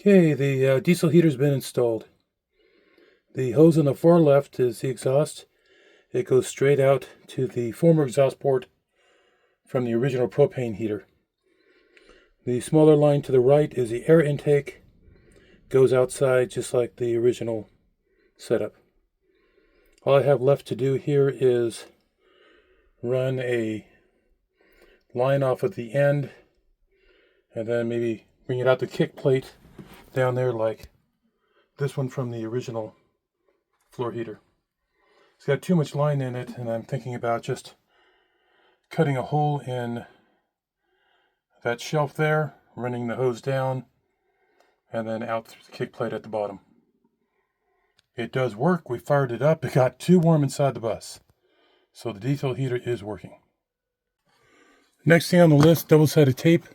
Okay, the diesel heater's been installed. The hose on the far left is the exhaust. It goes straight out to the former exhaust port from the original propane heater. The smaller line to the right is the air intake. Goes outside just like the original setup. All I have left to do here is run a line off at the end and then maybe bring it out the kick plate down there like this one from the original floor heater. It's got too much line in it, and I'm thinking about just cutting a hole in that shelf there, running the hose down, and then out through the kick plate at the bottom. It does work. We fired it up. It got too warm inside the bus. So the diesel heater is working. Next thing on the list, double-sided tape.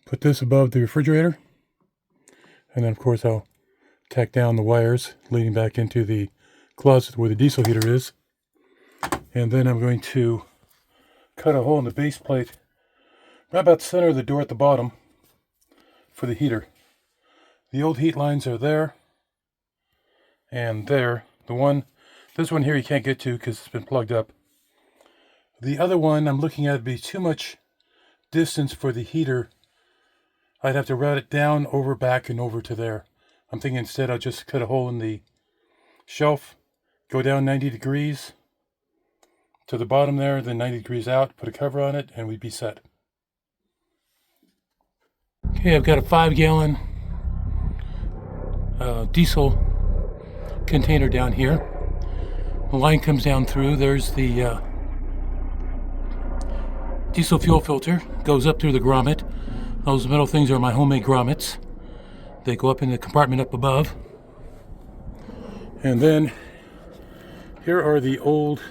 Put this above the refrigerator. And then, of course, I'll tack down the wires leading back into the closet where the diesel heater is. And then I'm going to cut a hole in the base plate right about the center of the door at the bottom for the heater. The old heat lines are there and there. This one here you can't get to because it's been plugged up. The other one I'm looking at would be too much distance for the heater. I'd have to route it down, over, back, and over to there. I'm thinking instead I'll just cut a hole in the shelf, go down 90 degrees to the bottom there, then 90 degrees out, put a cover on it, and we'd be set. Okay, I've got a 5-gallon diesel container down here. The line comes down through. There's the diesel fuel filter, goes up through the grommet. Those metal things are my homemade grommets. They go up in the compartment up above. And then here are the old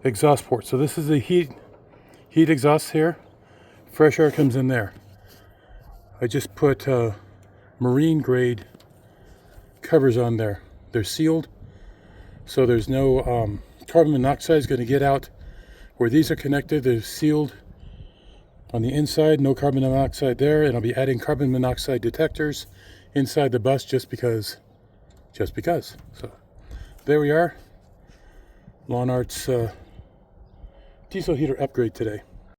exhaust ports. So this is the heat exhaust here. Fresh air comes in there. I just put marine grade covers on there. They're sealed, so there's no carbon monoxide is going to get out where these are connected. They're sealed on the inside, no carbon monoxide there, and I'll be adding carbon monoxide detectors inside the bus just because. So there we are. Lawn Arts diesel heater upgrade today.